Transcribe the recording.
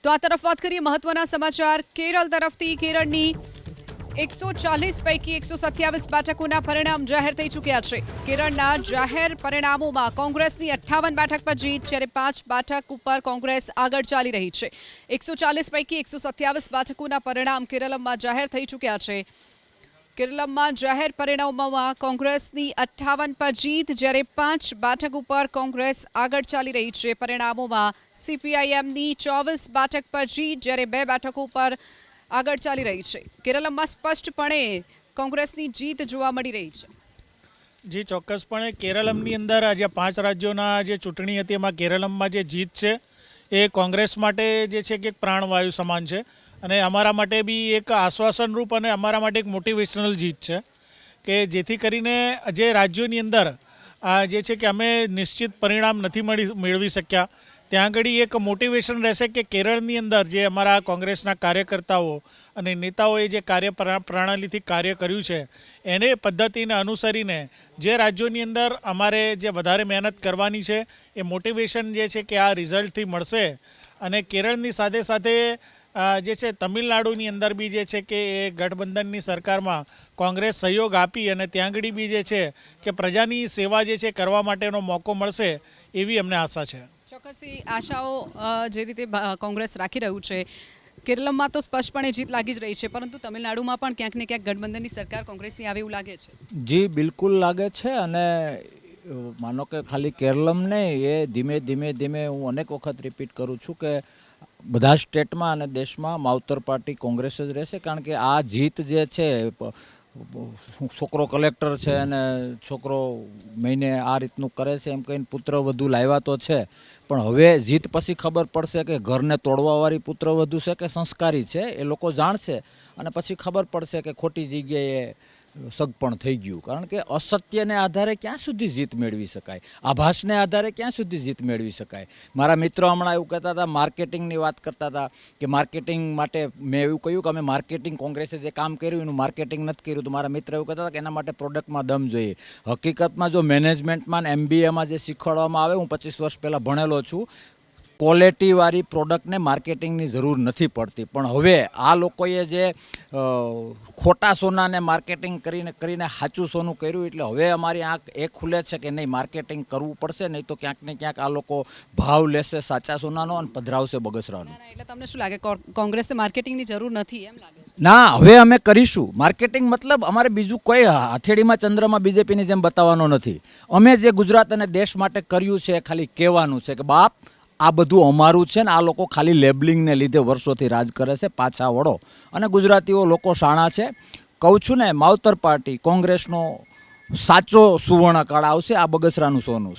તો આ તરફ વાત કરીએ મહત્વના સમાચાર કેરળ તરફથી કેરળની 140 પૈકી 127 બેઠકોના પરિણામ જાહેર થઈ ચૂક્યા છે। કેરળના જાહેર પરિણામોમાં કોંગ્રેસની 58 બેઠક પર જીત, જ્યારે 5 બેઠક ઉપર કોંગ્રેસ આગળ ચાલી રહી છે। 140 પૈકી 127 બેઠકોના પરિણામ કેરળમાં જાહેર થઈ ચૂક્યા છે। કેરળમાં જાહેર પરિણામોમાં કોંગ્રેસની 58 પર જીત, જ્યારે 5 બેઠક ઉપર કોંગ્રેસ આગળ ચાલી રહી છે। પરિણામોમાં સીપીઆઈએમની 24 બેઠક પર જીત, જ્યારે 2 બેઠકો પર આગળ ચાલી રહી છે। કેરળમાં સ્પષ્ટપણે કોંગ્રેસની જીત જોવા મળી રહી છે। જી ચોક્કસપણે કેરળમની અંદર આજે 5 રાજ્યોના જે ચૂંટણી હતી એમાં કેરળમાં જે જીત છે એ કોંગ્રેસ માટે જે છે કે એક પ્રાણવાયુ સમાન છે અને અમારા માટે બી એક આશ્વાસનરૂપ અને અમારા માટે એક મોટિવેશનલ જીત છે કે જેથી કરીને જે રાજ્યોની અંદર જે છે કે અમે નિશ્ચિત પરિણામ નથી મેળવી શક્યા ત્યાં આગળ એક મોટિવેશન રહેશે કે કેરળની અંદર જે અમારા કોંગ્રેસના કાર્યકર્તાઓ અને નેતાઓએ જે પ્રણાલીથી કાર્ય કર્યું છે એને પદ્ધતિને અનુસરીને જે રાજ્યોની અંદર અમારે જે વધારે મહેનત કરવાની છે એ મોટિવેશન જે છે કે આ રિઝલ્ટથી મળશે। અને કેરળની સાથે સાથે જે છે તમિલનાડુની અંદર બી જે છે કે એ ગઠબંધનની સરકારમાં કોંગ્રેસ સહયોગ આપી અને ત્યાં આગળ બી જે છે કે પ્રજાની સેવા જે છે કરવા માટેનો મોકો મળશે એવી અમને આશા છે। ચોક્કસથી આશાઓ જે રીતે કોંગ્રેસ રાખી રહ્યું છે, કેરળમાં તો સ્પષ્ટપણે જીત લાગી જ રહી છે, પરંતુ તમિલનાડુમાં પણ ક્યાંક ને ક્યાંક ગઠબંધનની સરકાર કોંગ્રેસની આવે એવું લાગે છે। જી બિલકુલ લાગે છે અને માનો કે ખાલી કેરળમ નહીં, એ ધીમે ધીમે હું અનેક વખત રિપીટ કરું છું કે બધા સ્ટેટમાં અને દેશમાં માવતર પાર્ટી કોંગ્રેસ જ રહેશે, કારણ કે આ જીત જે છે છોકરો કલેક્ટર છે અને છોકરો મહિને આ રીતનું કરે છે એમ કહીને પુત્રવધુ લાવ્યા તો છે, પણ હવે જીત પછી ખબર પડશે કે ઘરને તોડવાવાળી પુત્રવધુ છે કે સંસ્કારી છે, એ લોકો જાણશે અને પછી ખબર પડશે કે ખોટી જગ્યાએ સગપણ થઈ ગયું। કારણ કે અસત્યને આધારે ક્યાં સુધી જીત મેળવી શકાય, આભાસને આધારે ક્યાં સુધી જીત મેળવી શકાય। મારા મિત્રો હમણાં એવું કહેતા હતા, માર્કેટિંગની વાત કરતા હતા કે માર્કેટિંગ માટે મેં એવું કહ્યું કે અમે માર્કેટિંગ કોંગ્રેસે જે કામ કર્યું એનું માર્કેટિંગ નથી કર્યું, તો મારા મિત્ર એવું કહેતા હતા કે એના માટે પ્રોડક્ટમાં દમ જોઈએ। હકીકતમાં જો મેનેજમેન્ટમાં ને MBAમાં જે શીખવાડવામાં આવે, હું 25 વર્ષ પહેલાં ભણેલો છું, ક્વોલિટીવાળી પ્રોડક્ટને માર્કેટિંગની જરૂર નથી પડતી, પણ હવે આ લોકોએ જે ખોટા સોનાને માર્કેટિંગ કરીને સાચું સોનું કર્યું, એટલે હવે અમારી આંખ એ ખુલે છે કે નહીં, માર્કેટિંગ કરવું પડશે, નહીં તો ક્યાંક ને ક્યાંક આ લોકો ભાવ લેશે સાચા સોનાનો અને પધરાવશે બગસરાનો। એટલે તમને શું લાગે કોંગ્રેસને માર્કેટિંગની જરૂર નથી એમ લાગે છે? ના, હવે અમે કરીશું માર્કેટિંગ, મતલબ અમારે બીજું કોઈ હથેળીમાં ચંદ્રમાં બીજેપીની જેમ બતાવવાનો નથી। અમે જે ગુજરાત અને દેશ માટે કર્યું છે ખાલી કહેવાનું છે કે બાપ આ બધું અમારું છે ને આ લોકો ખાલી લેબલિંગને લીધે વર્ષોથી રાજ કરે છે, પાછા વળો। અને ગુજરાતીઓ લોકો શાણા છે, કહું છું ને, માવતર પાર્ટી કોંગ્રેસનો સાચો સુવર્ણકાળ આવશે, આ બગસરાનું સોનું છે।